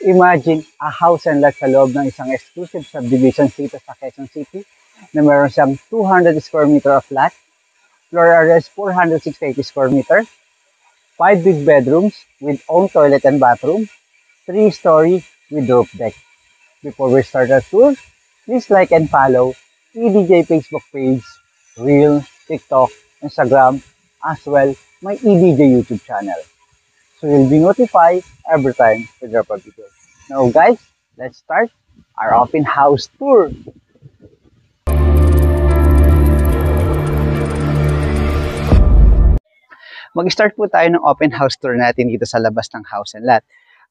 Imagine a house and lot sa loob ng isang exclusive subdivision dito sa Quezon City na meron siyang 200 square meter of lot, floor area is 460 square meter, 5 big bedrooms with own toilet and bathroom, 3-story with roof deck. Before we start our tour, please like and follow EDJ Facebook page, Reel, TikTok, Instagram, as well my EDJ YouTube channel. So you'll be notified every time we drop a video. Now guys, let's start our open house tour. Mag-start po tayo ng open house tour natin dito sa labas ng house and lot.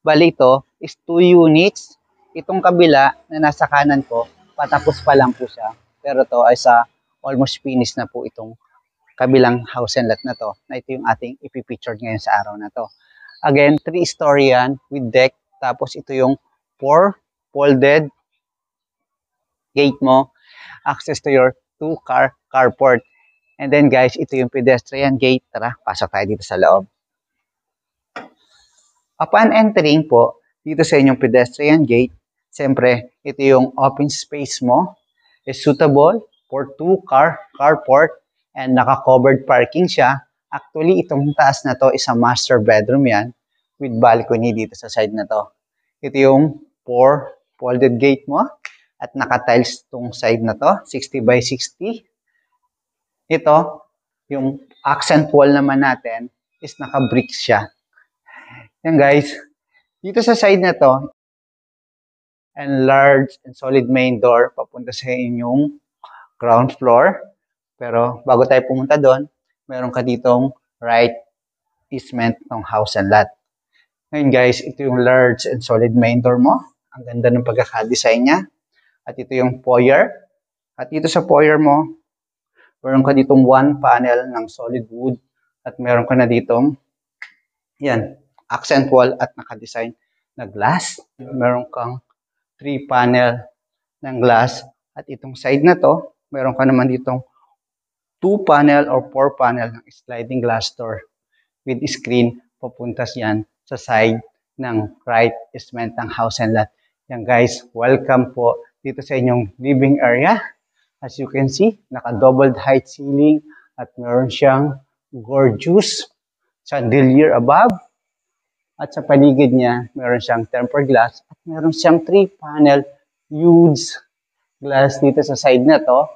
Bali ito is 2 units. Itong kabila na nasa kanan ko, patapos pa lang po siya. Pero to ay sa almost finished na po itong kabilang house and lot na to. Na ito yung ating ipipicture ngayon sa araw na to. Again, 3-story yan with deck. Tapos ito yung 4 folded gate mo. Access to your 2-car carport. And then guys, ito yung pedestrian gate. Tara, pasok tayo dito sa loob. Upon entering po, dito sa inyong pedestrian gate, siyempre, ito yung open space mo. Is suitable for 2-car carport and naka-covered parking siya. Actually, itong taas na to is a master bedroom yan with balcony dito sa side na to. Ito yung 4 folded gate mo at naka-tiles tong side na to, 60 by 60. Ito, yung accent wall naman natin is naka-bricks siya. Yan guys, dito sa side na to, and large and solid main door papunta sa inyong ground floor. Pero bago tayo pumunta doon, meron ka ditong right easement ng house and lot. Ngayon guys, ito yung large and solid main door mo. Ang ganda ng pagkakadesign niya. At ito yung foyer. At dito sa foyer mo, meron ka ditong 1 panel ng solid wood at meron ka na ditong yan, accent wall at naka-design na glass. Meron kang 3 panel ng glass at itong side na to, meron ka naman ditong 2 panel or 4 panel ng sliding glass door with screen papuntas yan sa side ng right easement ng house and lot. Yan guys, welcome po dito sa inyong living area. As you can see, naka-doubled height ceiling at meron siyang gorgeous chandelier above. At sa paligid niya, meron siyang tempered glass at meron siyang 3-panel huge glass dito sa side na to.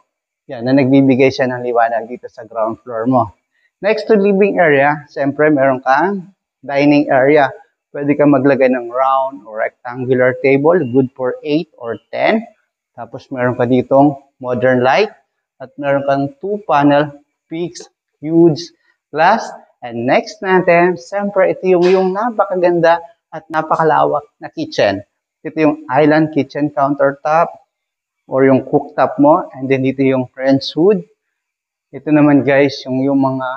Yan, na nagbibigay siya ng liwanag dito sa ground floor mo. Next to living area, siyempre meron kang dining area. Pwede kang maglagay ng round or rectangular table, good for 8 or 10. Tapos meron ka ditong modern light at meron kang 2-panel fixed huge glass. And next natin, siyempre ito yung napakaganda at napakalawak na kitchen. Ito yung island kitchen countertop or yung cooktop mo. And then dito yung French hood. Ito naman guys, yung mga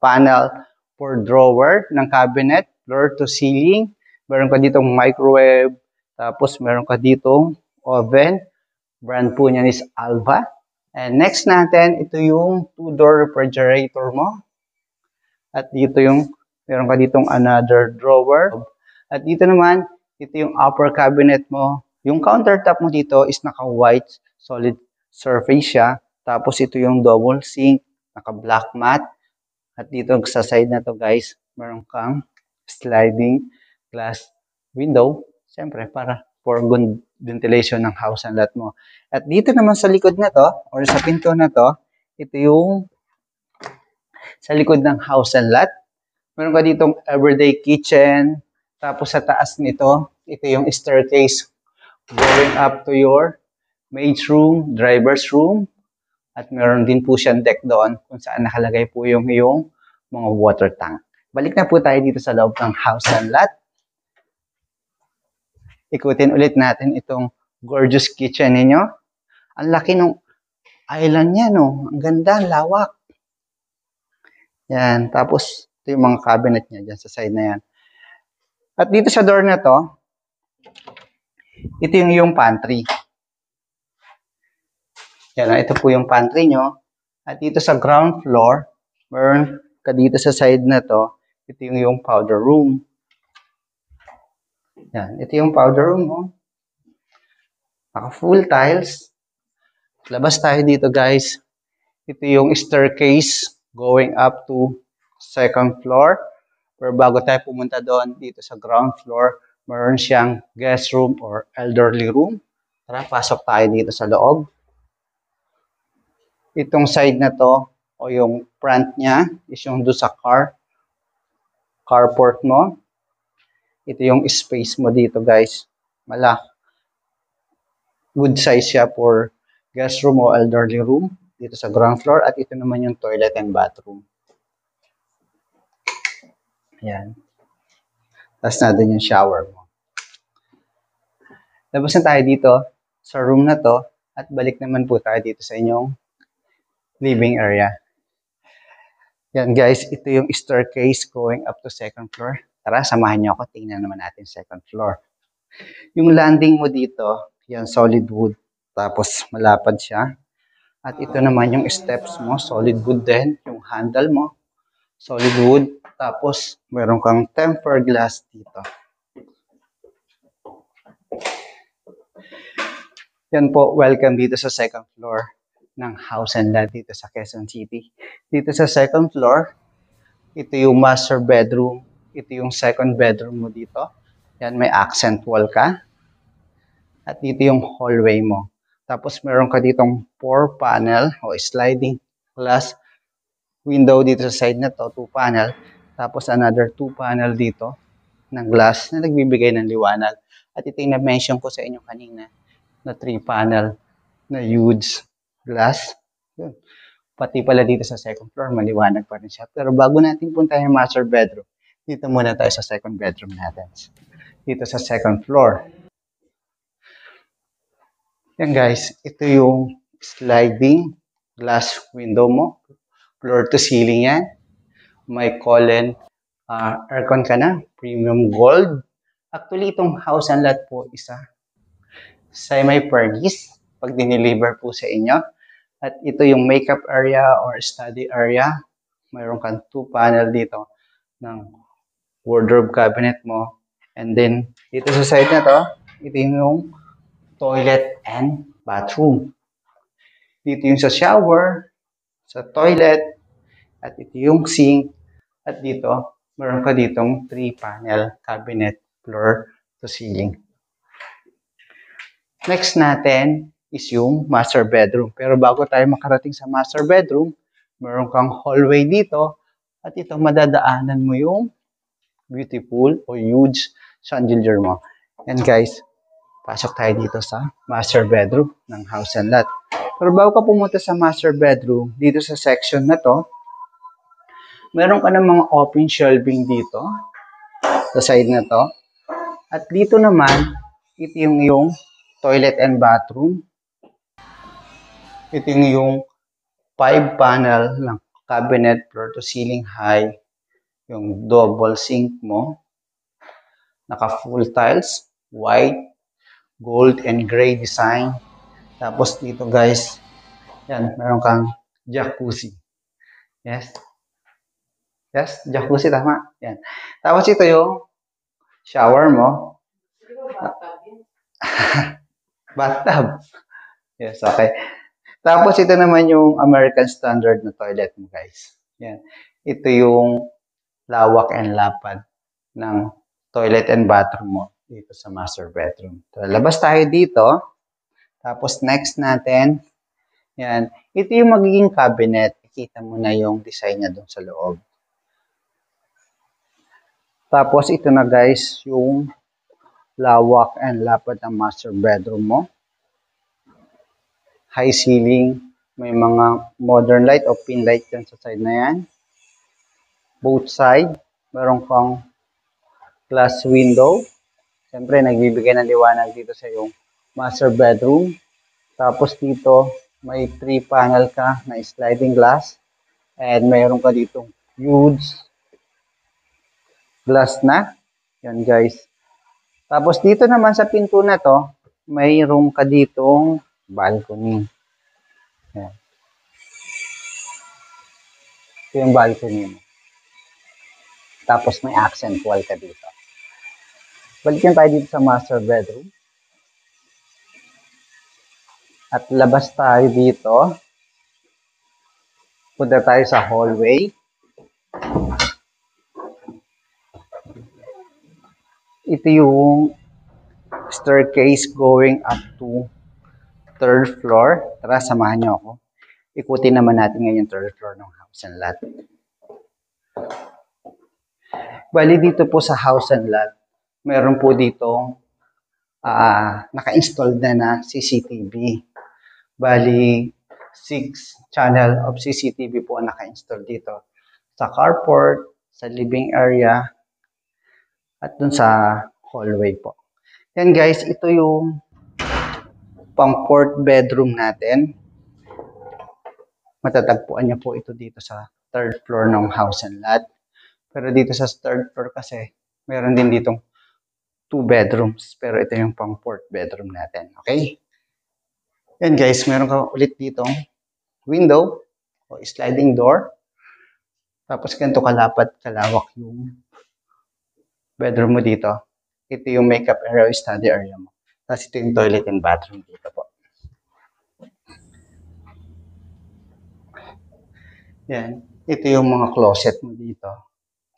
panel for drawer ng cabinet, floor to ceiling. Meron ka ditong microwave. Tapos meron ka ditong oven. Brand po niyan is Alva. And next natin, ito yung 2-door refrigerator mo. At dito yung, meron ka ditong another drawer. At dito naman, ito yung upper cabinet mo. Yung countertop mo dito is naka-white solid surface siya. Tapos ito yung double sink, naka-black mat. At dito sa side na to guys, meron kang sliding glass window. Siyempre, para for good ventilation ng house and lot mo. At dito naman sa likod na to, or sa pinto na to, ito yung sa likod ng house and lot. Meron ka ditong everyday kitchen. Tapos sa taas nito, ito yung staircase going up to your maid's room, driver's room. At meron din po siyang deck doon kung saan nakalagay po yung mga water tank. Balik na po tayo dito sa loob ng house and lot. Ikutin ulit natin itong gorgeous kitchen ninyo. Ang laki ng island niya, no? Ang ganda, ang lawak. Yan. Tapos, ito yung mga cabinet niya dyan sa side na yan. At dito sa door na to, ito yung iyong pantry. Yan. Ito po yung pantry nyo. At dito sa ground floor, meron ka dito sa side na to, ito yung iyong powder room. Yan, ito yung powder room mo. Naka full tiles. Labas tayo dito guys. Ito yung staircase going up to second floor. Pero bago tayo pumunta doon, dito sa ground floor, meron siyang guest room or elderly room. Tara, pasok tayo dito sa loob. Itong side na to, o yung front niya, is yung doon sa carport mo. Ito yung space mo dito guys. Good size siya for guest room o elderly room dito sa ground floor. At ito naman yung toilet and bathroom. Ayan. Tapos na din yung shower mo. Labas na tayo dito sa room na to at balik naman po tayo dito sa inyong living area. Yan guys, ito yung staircase going up to second floor. Tara, samahan niyo ako. Tingnan naman natin second floor. Yung landing mo dito, yan solid wood. Tapos malapad siya. At ito naman yung steps mo, solid wood din. Yung handle mo, solid wood. Tapos meron kang tempered glass dito. Yan po, welcome dito sa second floor ng house and lot dito sa Quezon City. Dito sa second floor, ito yung master bedroom. Ito yung second bedroom mo dito. Yan, may accent wall ka. At dito yung hallway mo. Tapos meron ka ditong 4 panel o sliding glass window dito sa side na to, 2 panel. Tapos another 2 panel dito ng glass na nagbibigay ng liwanag. At ito yung na-mention ko sa inyo kanina na 3 panel na huge glass. Yun. Pati pala dito sa second floor, maliwanag pa rin siya. Pero bago natin puntahan yung master bedroom, dito muna tayo sa second bedroom natin. Dito sa second floor. Yan guys, ito yung sliding glass window mo. Floor to ceiling yan. May Colin aircon ka na, premium gold. Actually, itong house and lot po isa semi-furnished pag dineliver po sa inyo. At ito yung makeup area or study area. Mayroon kang 2 panel dito ng wardrobe cabinet mo. And then, dito sa side na to, ito yung toilet and bathroom. Dito yung sa shower, sa toilet, at ito yung sink. At dito, meron ka ditong 3 panel cabinet floor to ceiling. Next natin is yung master bedroom. Pero bago tayo makarating sa master bedroom, meron kang hallway dito at ito madadaanan mo yung beautiful o huge chandelier mo. And guys, pasok tayo dito sa master bedroom ng house and lot. Pero bago ka pumunta sa master bedroom, dito sa section na to, meron ka ng mga open shelving dito sa side na to. At dito naman, ito yung toilet and bathroom. Ito yung 5 panel ng cabinet floor to ceiling high. Yung double sink mo. Naka full tiles, white, gold, and gray design. Tapos dito guys, yan, meron kang jacuzzi. Yes? Yes, jacuzzi, tama. Yan. Tapos ito yung shower mo. Bathtub. Yes, okay. Tapos ito naman yung American standard na toilet mo guys. Yan. Ito yung lawak and lapad ng toilet and bathroom mo dito sa master bedroom. So, labas tayo dito. Tapos next natin, yan. Ito yung magiging cabinet. Kita mo na yung design niya doon sa loob. Tapos ito na guys, yung lawak and lapad ng master bedroom mo. High ceiling, may mga modern light o pin light dyan sa side na yan. Both side, meron kang glass window. Siyempre, nagbibigay ng liwanag dito sa yung master bedroom. Tapos dito, may 3 panel ka na sliding glass. And mayroon ka dito huge glass na. Yan guys. Tapos dito naman sa pinto na to, mayroon ka ditong balcony. Yan. Ito yung balcony mo. Tapos may accent wall ka dito. Balikan tayo dito sa master bedroom. At labas tayo dito. Punta tayo sa hallway. Ito yung staircase going up to 3rd floor. Tara, samahan niyo ako. Ikutin naman natin ngayon yung 3rd floor ng house and lot. Bali dito po sa house and lot, meron po dito naka-install na CCTV. Bali, 6 channel of CCTV po ang naka-install dito. Sa carport, sa living area, at dun sa hallway po. Yan guys, ito yung pang 4th bedroom natin. Matatagpuan niyo po ito dito sa 3rd floor ng house and lot. Pero dito sa 3rd floor kasi, meron din ditong 2 bedrooms. Pero ito yung pang 4th bedroom natin. Okay? Yan guys, meron ka ulit ditong window o sliding door. Tapos ganito kalawak yung bedroom mo dito. Ito yung makeup area o study area mo. Tapos ito yung toilet and bathroom dito po. Yan. Ito yung mga closet mo dito.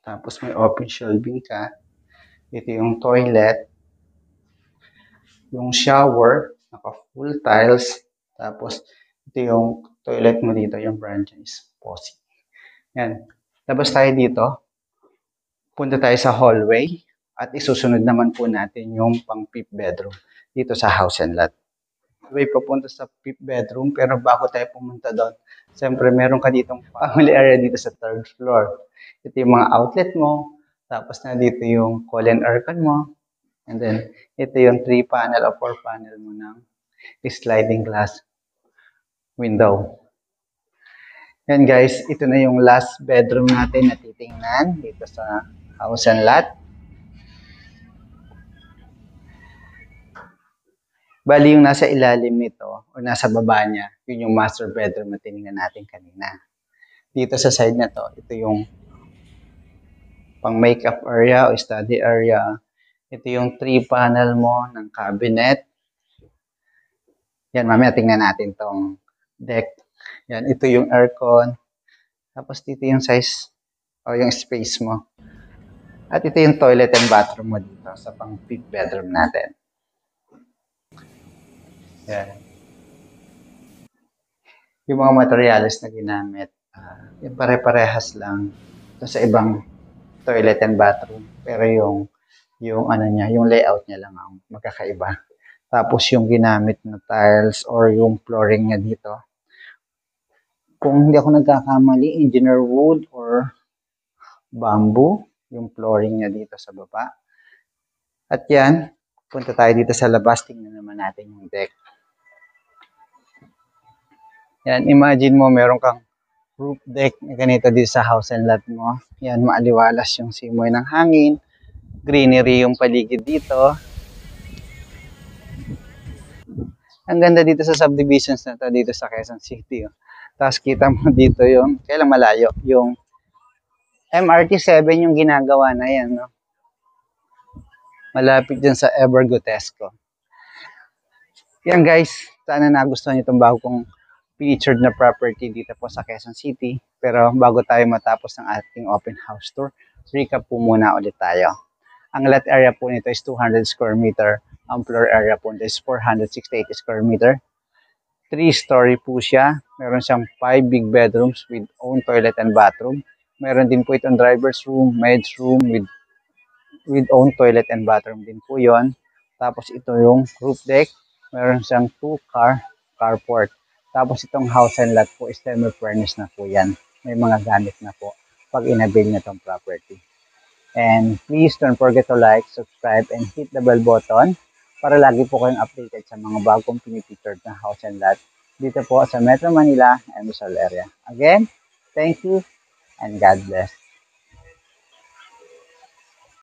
Tapos may open shelving ka. Ito yung toilet. Yung shower, naka full tiles. Tapos ito yung toilet mo dito, yung franchise faucet. Yan. Labas tayo dito. Punta tayo sa hallway. At isusunod naman po natin yung pang 5th bedroom dito sa house and lot. Way papunta sa 5th bedroom, pero bago tayo pumunta doon, siyempre meron ka ditong family area dito sa 3rd floor. Ito yung mga outlet mo, tapos na dito yung cool and aircon mo, and then ito yung 3 panel o 4 panel mo ng sliding glass window. Yan guys, ito na yung last bedroom natin na titingnan dito sa house and lot. Bali yung nasa ilalim nito o nasa baba niya, yun yung master bedroom na tinignan natin kanina. Dito sa side na to, ito yung pang makeup area o study area. Ito yung 3 panel mo ng cabinet. Yan, mamaya tingnan natin tong deck. Yan, ito yung aircon. Tapos dito yung size o yung space mo. At ito yung toilet and bathroom mo dito sa pang 5th bedroom natin. Yan. Yung mga materials na ginamit, yung pare-parehas lang sa ibang toilet and bathroom. Pero yung ano niya, yung layout niya lang ang magkakaiba. Tapos yung ginamit na tiles or yung flooring niya dito, kung hindi ako nagkakamali, engineer wood or bamboo, yung flooring niya dito sa baba. At yan, punta tayo dito sa labas, tingnan naman natin yung deck. Yan, imagine mo meron kang roof deck na ganito dito sa house and lot mo. Yan, maaliwalas yung simoy ng hangin. Greenery yung paligid dito. Ang ganda dito sa subdivisions na to dito sa Quezon City. Oh. Tapos kita mo dito yung, kailan malayo, yung MRT 7 yung ginagawa na yan. No? Malapit dyan sa Evergotesco. Yan guys, sana nagustuhan nyo itong bago kong featured na property dito po sa Quezon City. Pero bago tayo matapos ng ating open house tour, recap po muna ulit tayo. Ang lot area po nito is 200 square meter. Ang floor area po nito is 468 square meter. 3-story po siya. Meron siyang 5 big bedrooms with own toilet and bathroom. Meron din po itong driver's room, maid's room with own toilet and bathroom din po yon. Tapos ito yung roof deck. Meron siyang 2-car carport. Tapos itong house and lot po is semi-furnished na po yan. May mga gamit na po pag inabil niya itong property. And please don't forget to like, subscribe, and hit the bell button para lagi po kayong updated sa mga bagong pinipictured na house and lot dito po sa Metro Manila and Rizal area. Again, thank you and God bless.